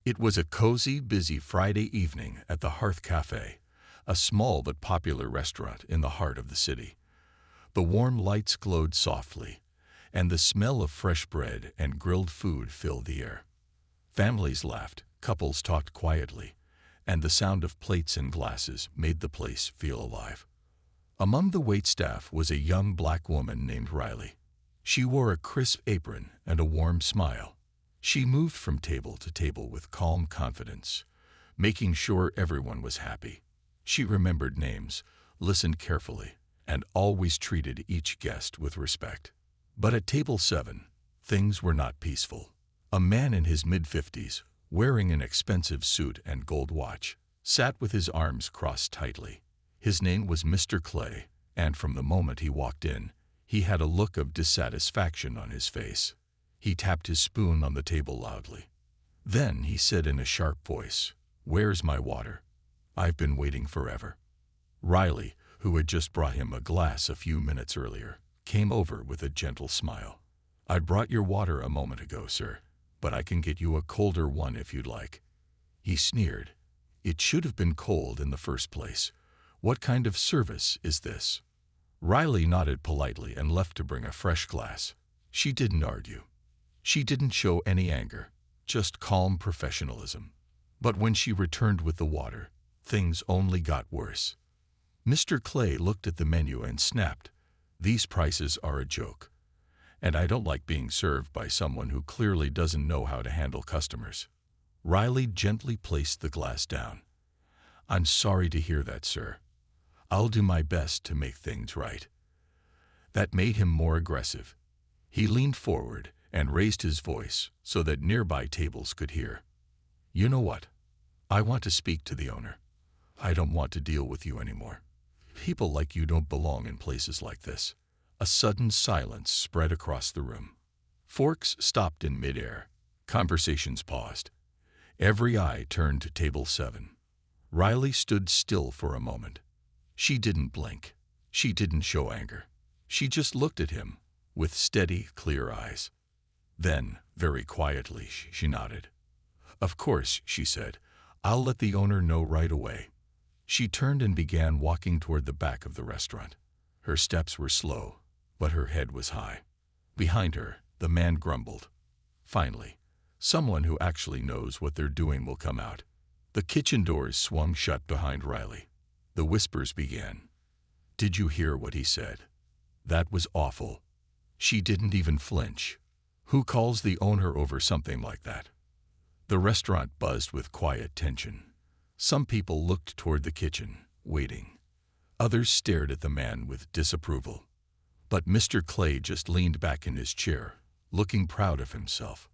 It was a cozy, busy Friday evening at the Hearth Cafe, a small but popular restaurant in the heart of the city. The warm lights glowed softly, and the smell of fresh bread and grilled food filled the air. Families laughed, couples talked quietly, and the sound of plates and glasses made the place feel alive. Among the waitstaff was a young black woman named Riley. She wore a crisp apron and a warm smile. She moved from table to table with calm confidence, making sure everyone was happy. She remembered names, listened carefully, and always treated each guest with respect. But at table 7, things were not peaceful. A man in his mid-50s, wearing an expensive suit and gold watch, sat with his arms crossed tightly. His name was Mr. Clay, and from the moment he walked in, he had a look of dissatisfaction on his face. He tapped his spoon on the table loudly. Then he said in a sharp voice, "Where's my water? I've been waiting forever." Riley, who had just brought him a glass a few minutes earlier, came over with a gentle smile. "I brought your water a moment ago, sir, but I can get you a colder one if you'd like." He sneered. "It should have been cold in the first place. What kind of service is this?" Riley nodded politely and left to bring a fresh glass. She didn't argue. She didn't show any anger, just calm professionalism. But when she returned with the water, things only got worse. Mr. Clay looked at the menu and snapped, "These prices are a joke. And I don't like being served by someone who clearly doesn't know how to handle customers." Riley gently placed the glass down. "I'm sorry to hear that, sir. I'll do my best to make things right." That made him more aggressive. He leaned forward and raised his voice so that nearby tables could hear. "You know what? I want to speak to the owner. I don't want to deal with you anymore. People like you don't belong in places like this." A sudden silence spread across the room. Forks stopped in midair. Conversations paused. Every eye turned to table 7. Riley stood still for a moment. She didn't blink. She didn't show anger. She just looked at him with steady, clear eyes. Then, very quietly, she nodded. "Of course," she said. "I'll let the owner know right away." She turned and began walking toward the back of the restaurant. Her steps were slow, but her head was high. Behind her, the man grumbled. "Finally, someone who actually knows what they're doing will come out." The kitchen doors swung shut behind Riley. The whispers began. "Did you hear what he said? That was awful." She didn't even flinch. Who calls the owner over something like that? The restaurant buzzed with quiet tension. Some people looked toward the kitchen, waiting. Others stared at the man with disapproval. But Mr. Clay just leaned back in his chair, looking proud of himself.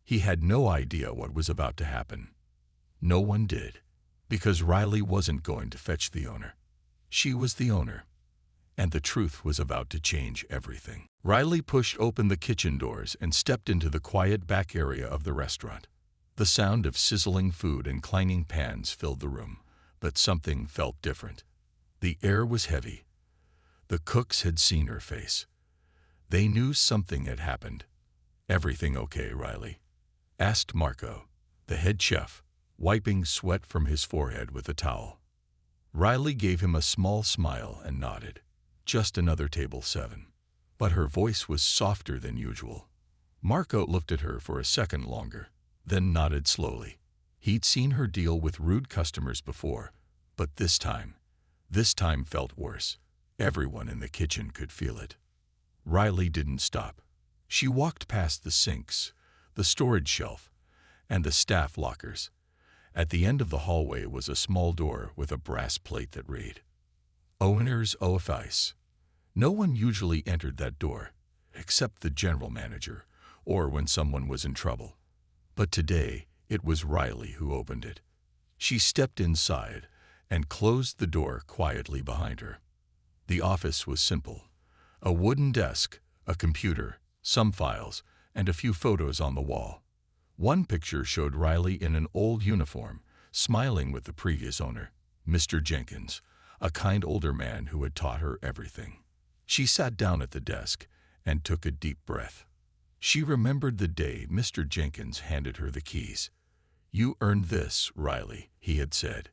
He had no idea what was about to happen. No one did, because Riley wasn't going to fetch the owner. She was the owner, and the truth was about to change everything. Riley pushed open the kitchen doors and stepped into the quiet back area of the restaurant. The sound of sizzling food and clanging pans filled the room, but something felt different. The air was heavy. The cooks had seen her face. They knew something had happened. "Everything okay, Riley?" asked Marco, the head chef, wiping sweat from his forehead with a towel. Riley gave him a small smile and nodded. "Just another table 7. But her voice was softer than usual. Marco looked at her for a second longer, then nodded slowly. He'd seen her deal with rude customers before, but this time felt worse. Everyone in the kitchen could feel it. Riley didn't stop. She walked past the sinks, the storage shelf, and the staff lockers. At the end of the hallway was a small door with a brass plate that read, "Owner's Office." No one usually entered that door, except the general manager, or when someone was in trouble. But today, it was Riley who opened it. She stepped inside and closed the door quietly behind her. The office was simple. A wooden desk, a computer, some files, and a few photos on the wall. One picture showed Riley in an old uniform, smiling with the previous owner, Mr. Jenkins, a kind older man who had taught her everything. She sat down at the desk and took a deep breath. She remembered the day Mr. Jenkins handed her the keys. "You earned this, Riley," he had said.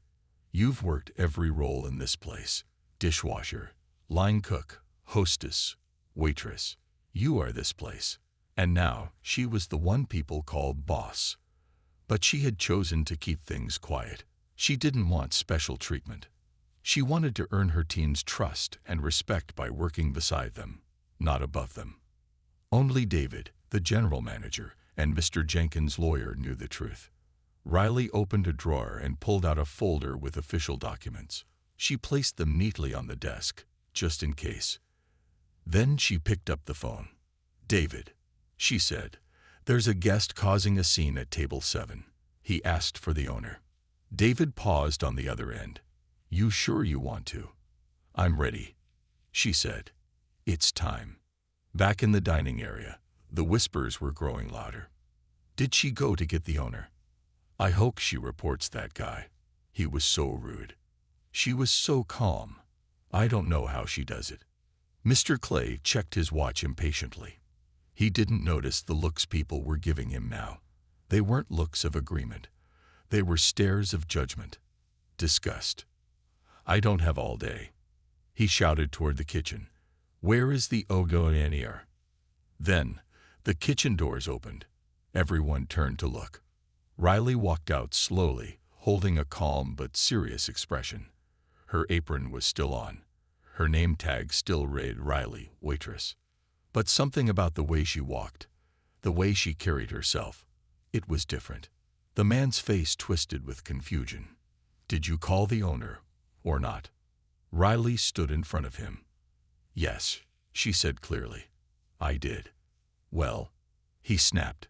"You've worked every role in this place. Dishwasher, line cook, hostess, waitress. You are this place." And now she was the one people called boss. But she had chosen to keep things quiet. She didn't want special treatment. She wanted to earn her team's trust and respect by working beside them, not above them. Only David, the general manager, and Mr. Jenkins' lawyer knew the truth. Riley opened a drawer and pulled out a folder with official documents. She placed them neatly on the desk, just in case. Then she picked up the phone. "David," she said, "there's a guest causing a scene at table 7. He asked for the owner." David paused on the other end. "You sure you want to?" "I'm ready," she said. "It's time." Back in the dining area, the whispers were growing louder. "Did she go to get the owner?" "I hope she reports that guy. He was so rude." "She was so calm. I don't know how she does it." Mr. Clay checked his watch impatiently. He didn't notice the looks people were giving him now. They weren't looks of agreement. They were stares of judgment, disgust. "I don't have all day," he shouted toward the kitchen. "Where is the Ogoanier?" Then, the kitchen doors opened. Everyone turned to look. Riley walked out slowly, holding a calm but serious expression. Her apron was still on. Her name tag still read Riley, waitress. But something about the way she walked, the way she carried herself, it was different. The man's face twisted with confusion. "Did you call the owner, or not?" Riley stood in front of him. "Yes," she said clearly. "I did." "Well," he snapped.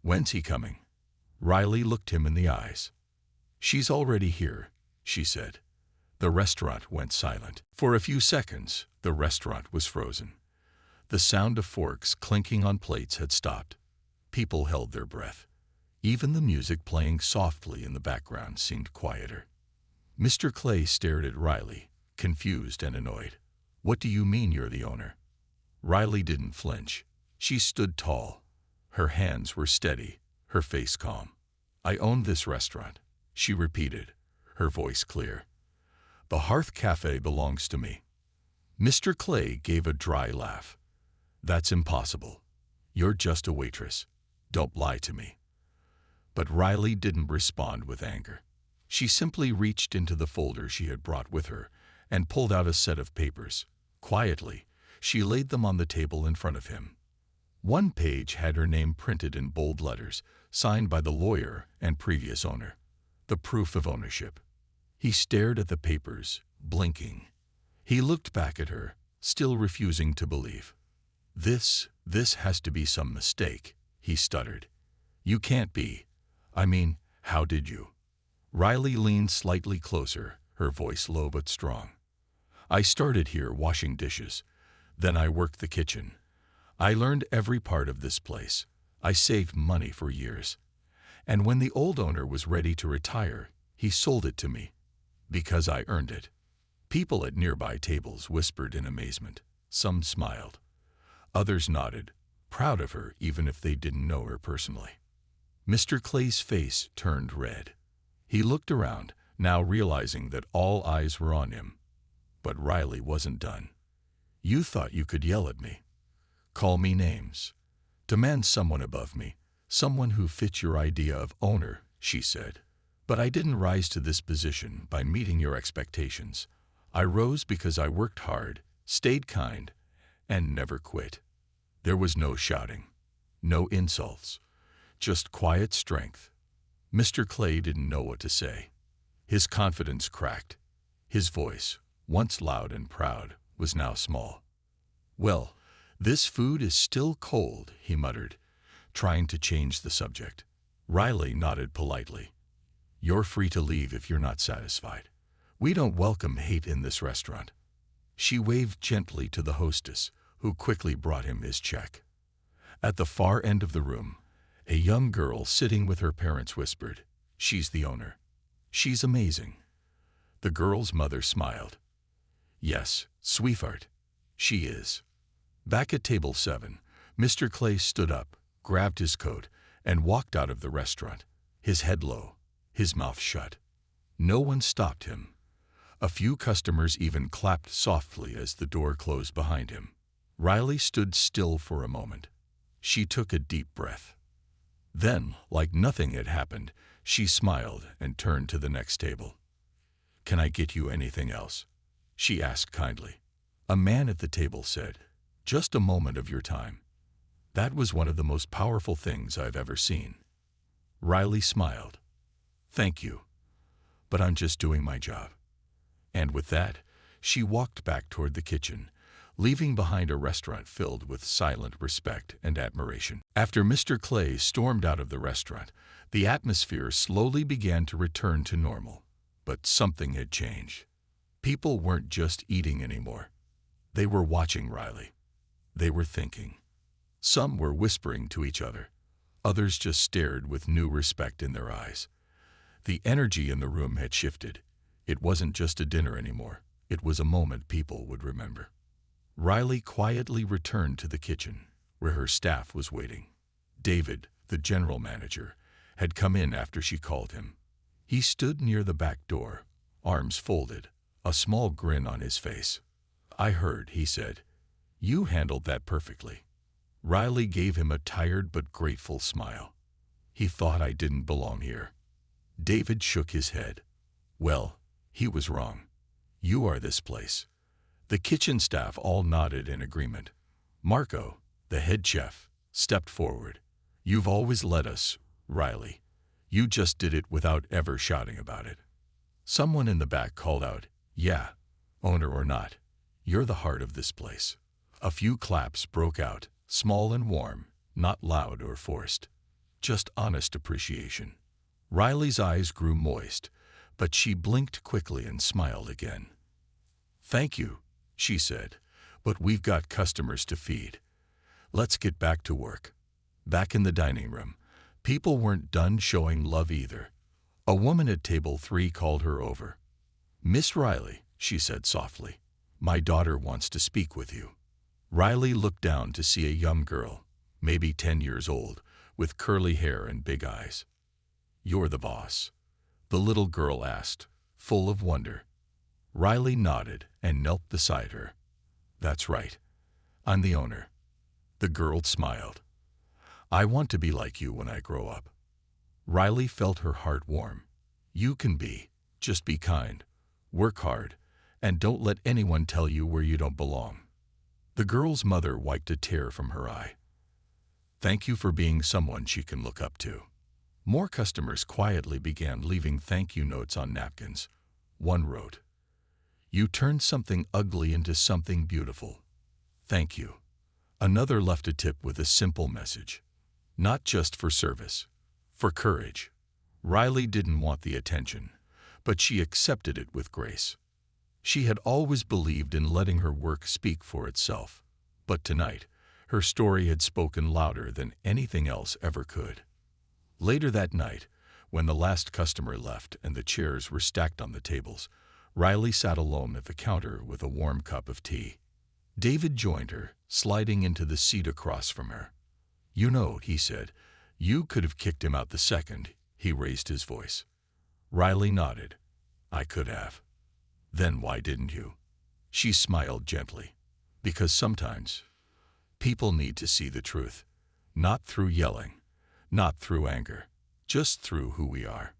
"When's he coming?" Riley looked him in the eyes. "She's already here," she said. The restaurant went silent. For a few seconds, the restaurant was frozen. The sound of forks clinking on plates had stopped. People held their breath. Even the music playing softly in the background seemed quieter. Mr. Clay stared at Riley, confused and annoyed. "What do you mean you're the owner?" Riley didn't flinch. She stood tall. Her hands were steady, her face calm. "I own this restaurant," she repeated, her voice clear. "The Hearth Cafe belongs to me." Mr. Clay gave a dry laugh. "That's impossible. You're just a waitress. Don't lie to me." But Riley didn't respond with anger. She simply reached into the folder she had brought with her and pulled out a set of papers. Quietly, she laid them on the table in front of him. One page had her name printed in bold letters, signed by the lawyer and previous owner. The proof of ownership. He stared at the papers, blinking. He looked back at her, still refusing to believe. This has to be some mistake," he stuttered. "You can't be. I mean, how did you?" Riley leaned slightly closer, her voice low but strong. "I started here washing dishes. Then I worked the kitchen. I learned every part of this place. I saved money for years. And when the old owner was ready to retire, he sold it to me. Because I earned it." People at nearby tables whispered in amazement. Some smiled. Others nodded, proud of her even if they didn't know her personally. Mr. Clay's face turned red. He looked around, now realizing that all eyes were on him. But Riley wasn't done. "You thought you could yell at me, call me names, demand someone above me, someone who fits your idea of owner," she said. "But I didn't rise to this position by meeting your expectations. I rose because I worked hard, stayed kind, and never quit." There was no shouting, no insults, just quiet strength. Mr. Clay didn't know what to say. His confidence cracked. His voice, once loud and proud, was now small. "Well, this food is still cold," he muttered, trying to change the subject. Riley nodded politely. "You're free to leave if you're not satisfied. We don't welcome hate in this restaurant." She waved gently to the hostess, who quickly brought him his check. At the far end of the room, a young girl sitting with her parents whispered, "She's the owner. She's amazing." The girl's mother smiled. "Yes, sweetheart, she is." Back at table 7, Mr. Clay stood up, grabbed his coat, and walked out of the restaurant. his head low, his mouth shut. No one stopped him. A few customers even clapped softly as the door closed behind him. Riley stood still for a moment. She took a deep breath. Then, like nothing had happened, she smiled and turned to the next table. "Can I get you anything else?" she asked kindly. A man at the table said, "Just a moment of your time." That was one of the most powerful things I've ever seen. Riley smiled. "Thank you, but I'm just doing my job." And with that, she walked back toward the kitchen, leaving behind a restaurant filled with silent respect and admiration. After Mr. Clay stormed out of the restaurant, the atmosphere slowly began to return to normal. But something had changed. People weren't just eating anymore. They were watching Riley. They were thinking. Some were whispering to each other. Others just stared with new respect in their eyes. The energy in the room had shifted. It wasn't just a dinner anymore. It was a moment people would remember. Riley quietly returned to the kitchen, where her staff was waiting. David, the general manager, had come in after she called him. He stood near the back door, arms folded, a small grin on his face. "I heard," he said. "You handled that perfectly." Riley gave him a tired but grateful smile. "He thought I didn't belong here." David shook his head. "Well, he was wrong. You are this place." The kitchen staff all nodded in agreement. Marco, the head chef, stepped forward. "You've always led us, Riley. You just did it without ever shouting about it." Someone in the back called out, "Yeah, owner or not, you're the heart of this place." A few claps broke out, small and warm, not loud or forced. Just honest appreciation. Riley's eyes grew moist, but she blinked quickly and smiled again. "Thank you," she said, "but we've got customers to feed. Let's get back to work." Back in the dining room, people weren't done showing love either. A woman at table 3 called her over. "Miss Riley," she said softly, "my daughter wants to speak with you." Riley looked down to see a young girl, maybe 10 years old, with curly hair and big eyes. "You're the boss?" the little girl asked, full of wonder. Riley nodded and knelt beside her. "That's right. I'm the owner." The girl smiled. "I want to be like you when I grow up." Riley felt her heart warm. "You can be. Just be kind, work hard, and don't let anyone tell you where you don't belong." The girl's mother wiped a tear from her eye. "Thank you for being someone she can look up to." More customers quietly began leaving thank you notes on napkins. One wrote, "You turned something ugly into something beautiful. Thank you." Another left a tip with a simple message. Not just for service, for courage. Riley didn't want the attention, but she accepted it with grace. She had always believed in letting her work speak for itself, but tonight, her story had spoken louder than anything else ever could. Later that night, when the last customer left and the chairs were stacked on the tables, Riley sat alone at the counter with a warm cup of tea. David joined her, sliding into the seat across from her. "You know," he said, "you could have kicked him out the second he raised his voice." Riley nodded. "I could have." "Then why didn't you?" She smiled gently. "Because sometimes people need to see the truth, not through yelling, not through anger, just through who we are."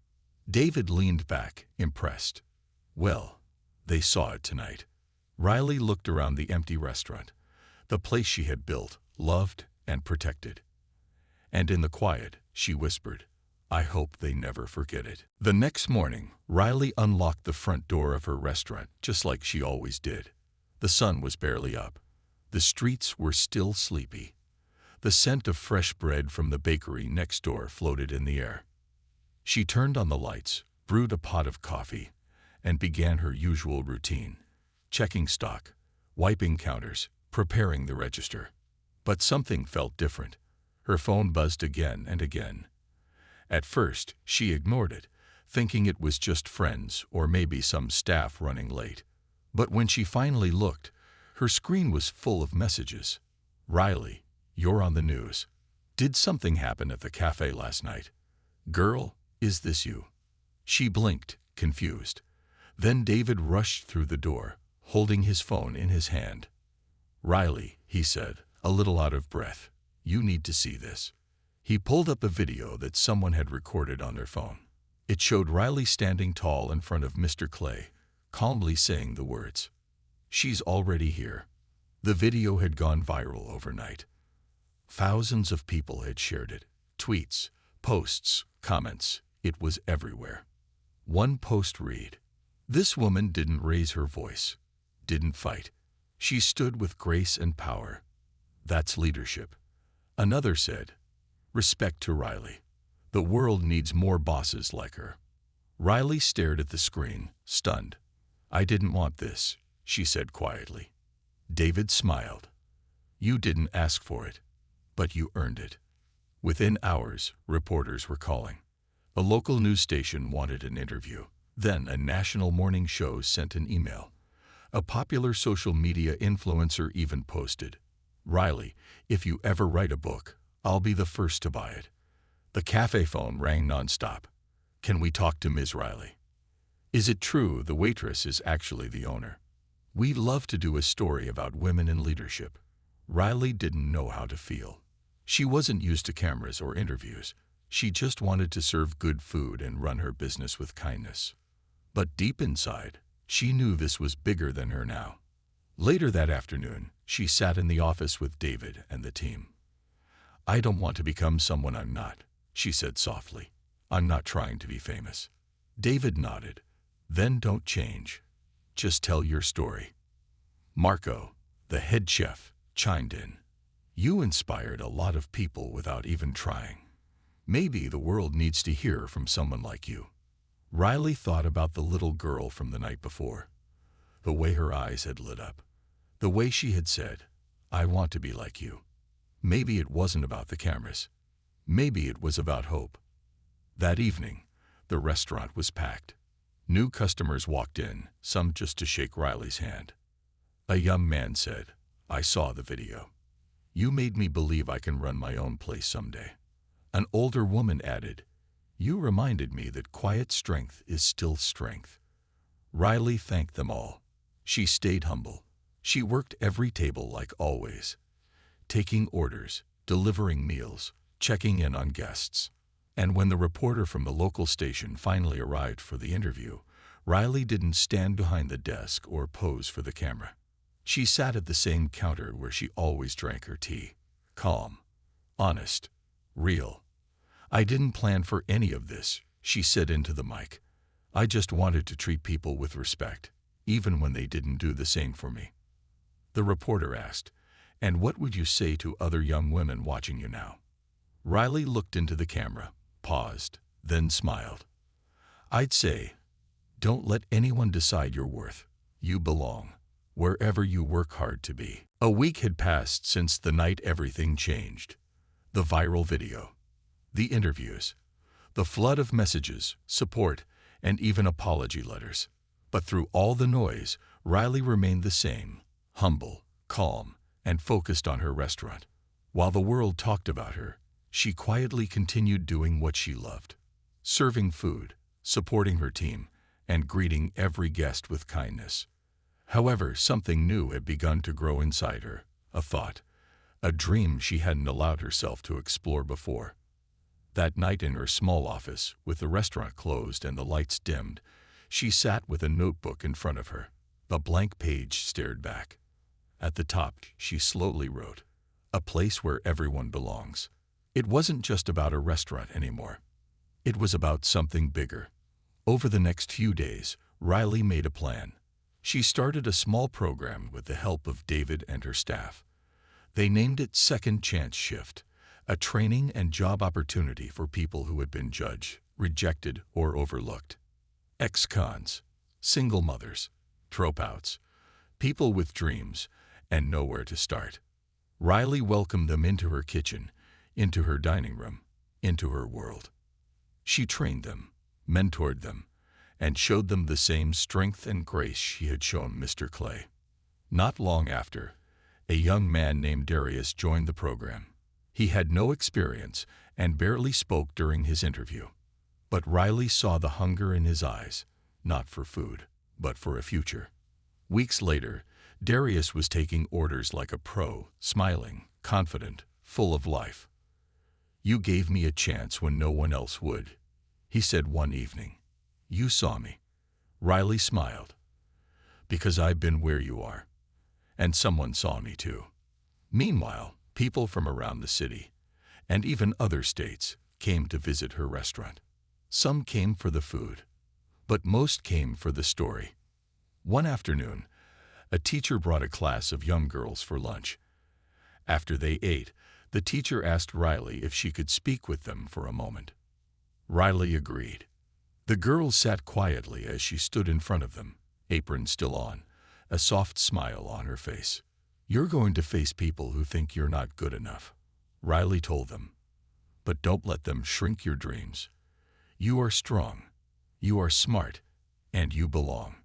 David leaned back, impressed. Well, they saw it tonight. Riley looked around the empty restaurant, the place she had built, loved, and protected. And in the quiet, she whispered, "I hope they never forget it." The next morning, Riley unlocked the front door of her restaurant just like she always did. The sun was barely up. The streets were still sleepy. The scent of fresh bread from the bakery next door floated in the air. She turned on the lights, brewed a pot of coffee, and began her usual routine, checking stock, wiping counters, preparing the register. But something felt different. Her phone buzzed again and again. At first, she ignored it, thinking it was just friends or maybe some staff running late. But when she finally looked, her screen was full of messages. "Riley, you're on the news. Did something happen at the cafe last night? Girl, "Is this you?" She blinked, confused. Then David rushed through the door, holding his phone in his hand. "Riley," he said, a little out of breath, "you need to see this." He pulled up a video that someone had recorded on their phone. It showed Riley standing tall in front of Mr. Clay, calmly saying the words, "She's already here." The video had gone viral overnight. Thousands of people had shared it. Tweets, posts, comments. It was everywhere. One post read, "This woman didn't raise her voice, didn't fight. She stood with grace and power. That's leadership." Another said, "Respect to Riley. The world needs more bosses like her." Riley stared at the screen, stunned. "I didn't want this," she said quietly. David smiled. "You didn't ask for it, but you earned it." Within hours, reporters were calling. A local news station wanted an interview. Then a national morning show sent an email. A popular social media influencer even posted, "Riley, if you ever write a book, I'll be the first to buy it." The cafe phone rang nonstop. "Can we talk to Ms. Riley? Is it true the waitress is actually the owner? We'd love to do a story about women in leadership." Riley didn't know how to feel. She wasn't used to cameras or interviews. She just wanted to serve good food and run her business with kindness. But deep inside, she knew this was bigger than her now. Later that afternoon, she sat in the office with David and the team. "I don't want to become someone I'm not," she said softly. "I'm not trying to be famous." David nodded. "Then don't change. Just tell your story." Marco, the head chef, chimed in. "You inspired a lot of people without even trying. Maybe the world needs to hear from someone like you." Riley thought about the little girl from the night before. The way her eyes had lit up. The way she had said, "I want to be like you." Maybe it wasn't about the cameras. Maybe it was about hope. That evening, the restaurant was packed. New customers walked in, some just to shake Riley's hand. A young man said, "I saw the video. You made me believe I can run my own place someday." An older woman added, "You reminded me that quiet strength is still strength." Riley thanked them all. She stayed humble. She worked every table like always, taking orders, delivering meals, checking in on guests. And when the reporter from the local station finally arrived for the interview, Riley didn't stand behind the desk or pose for the camera. She sat at the same counter where she always drank her tea. Calm, honest, real. "I didn't plan for any of this," she said into the mic. "I just wanted to treat people with respect, even when they didn't do the same for me." The reporter asked, "And what would you say to other young women watching you now?" Riley looked into the camera, paused, then smiled. "I'd say, don't let anyone decide your worth. You belong, wherever you work hard to be." A week had passed since the night everything changed. The viral video, the interviews, the flood of messages, support, and even apology letters. But through all the noise, Riley remained the same, humble, calm, and focused on her restaurant. While the world talked about her, she quietly continued doing what she loved, serving food, supporting her team, and greeting every guest with kindness. However, something new had begun to grow inside her, a thought, a dream she hadn't allowed herself to explore before. That night in her small office, with the restaurant closed and the lights dimmed, she sat with a notebook in front of her. A blank page stared back. At the top, she slowly wrote, "A place where everyone belongs." It wasn't just about a restaurant anymore. It was about something bigger. Over the next few days, Riley made a plan. She started a small program with the help of David and her staff. They named it Second Chance Shift, a training and job opportunity for people who had been judged, rejected, or overlooked. Ex-cons, single mothers, dropouts, people with dreams and nowhere to start. Riley welcomed them into her kitchen, into her dining room, into her world. She trained them, mentored them, and showed them the same strength and grace she had shown Mr. Clay. Not long after, a young man named Darius joined the program. He had no experience and barely spoke during his interview. But Riley saw the hunger in his eyes, not for food, but for a future. Weeks later, Darius was taking orders like a pro, smiling, confident, full of life. "You gave me a chance when no one else would," he said one evening. "You saw me." Riley smiled. "Because I've been where you are. And someone saw me too." Meanwhile, people from around the city, and even other states, came to visit her restaurant. Some came for the food, but most came for the story. One afternoon, a teacher brought a class of young girls for lunch. After they ate, the teacher asked Riley if she could speak with them for a moment. Riley agreed. The girls sat quietly as she stood in front of them, apron still on, a soft smile on her face. "You're going to face people who think you're not good enough," Riley told them. "But don't let them shrink your dreams. You are strong, you are smart, and you belong."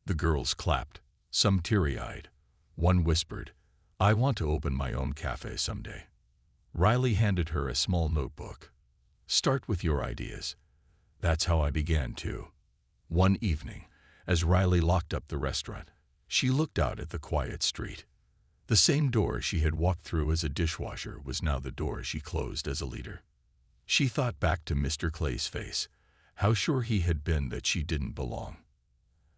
The girls clapped, some teary-eyed. One whispered, "I want to open my own cafe someday." Riley handed her a small notebook. "Start with your ideas. That's how I began too." One evening, as Riley locked up the restaurant, she looked out at the quiet street. The same door she had walked through as a dishwasher was now the door she closed as a leader. She thought back to Mr. Clay's face, how sure he had been that she didn't belong.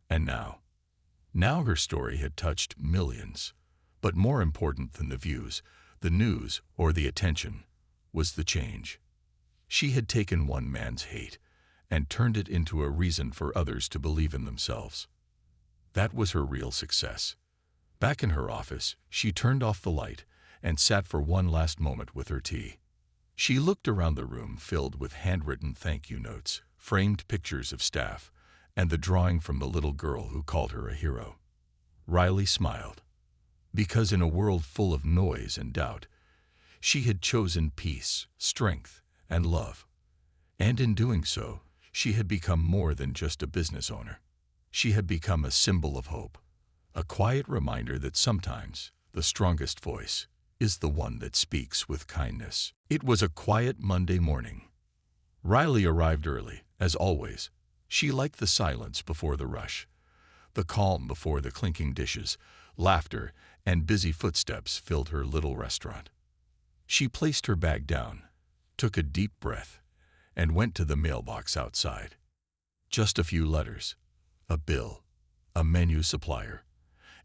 And now her story had touched millions. But more important than the views, the news, or the attention, was the change. She had taken one man's hate and turned it into a reason for others to believe in themselves. That was her real success. Back in her office, she turned off the light and sat for one last moment with her tea. She looked around the room filled with handwritten thank you notes, framed pictures of staff, and the drawing from the little girl who called her a hero. Riley smiled. Because in a world full of noise and doubt, she had chosen peace, strength, and love. And in doing so, she had become more than just a business owner. She had become a symbol of hope, a quiet reminder that sometimes the strongest voice is the one that speaks with kindness. It was a quiet Monday morning. Riley arrived early, as always. She liked the silence before the rush, the calm before the clinking dishes, laughter, and busy footsteps filled her little restaurant. She placed her bag down, took a deep breath, and went to the mailbox outside. Just a few letters, a bill, a menu supplier,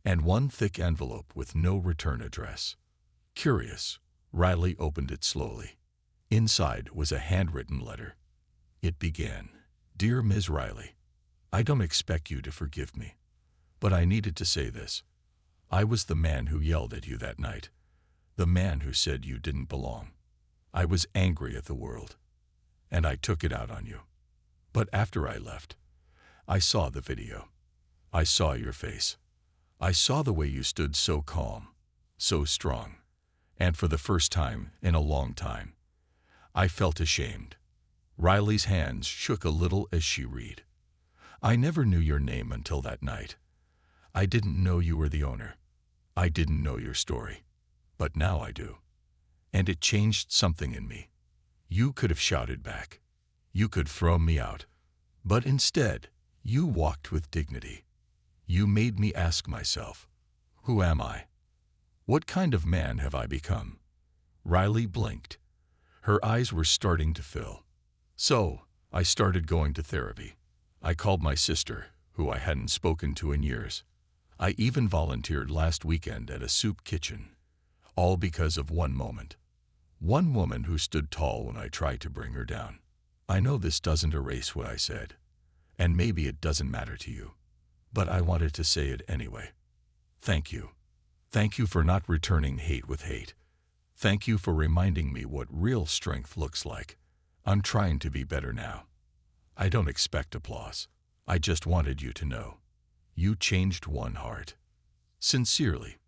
and one thick envelope with no return address. Curious, Riley opened it slowly. Inside was a handwritten letter. It began, "Dear Ms. Riley, I don't expect you to forgive me, but I needed to say this. I was the man who yelled at you that night, the man who said you didn't belong. I was angry at the world, and I took it out on you. But after I left, I saw the video. I saw your face. I saw the way you stood so calm, so strong. And for the first time in a long time, I felt ashamed." Riley's hands shook a little as she read. "I never knew your name until that night. I didn't know you were the owner. I didn't know your story. But now I do. And it changed something in me. You could have shouted back. You could throw me out. But instead, you walked with dignity. You made me ask myself, who am I? What kind of man have I become?" Riley blinked. Her eyes were starting to fill. "So, I started going to therapy. I called my sister, who I hadn't spoken to in years. I even volunteered last weekend at a soup kitchen. All because of one moment. One woman who stood tall when I tried to bring her down. I know this doesn't erase what I said, and maybe it doesn't matter to you, but I wanted to say it anyway. Thank you. Thank you for not returning hate with hate. Thank you for reminding me what real strength looks like. I'm trying to be better now. I don't expect applause. I just wanted you to know. You changed one heart. Sincerely,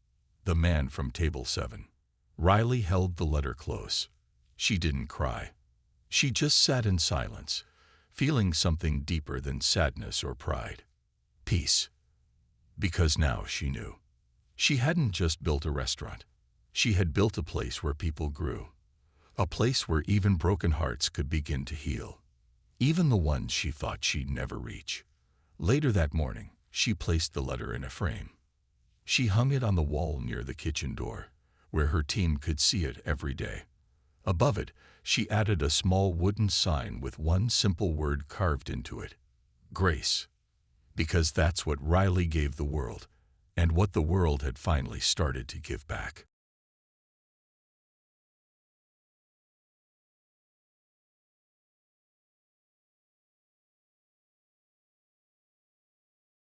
the man from Table 7. Riley held the letter close. She didn't cry. She just sat in silence, feeling something deeper than sadness or pride. Peace. Because now she knew. She hadn't just built a restaurant. She had built a place where people grew. A place where even broken hearts could begin to heal. even the ones she thought she'd never reach. Later that morning, she placed the letter in a frame. She hung it on the wall near the kitchen door, where her team could see it every day. Above it, she added a small wooden sign with one simple word carved into it: grace. Because that's what Riley gave the world, and what the world had finally started to give back.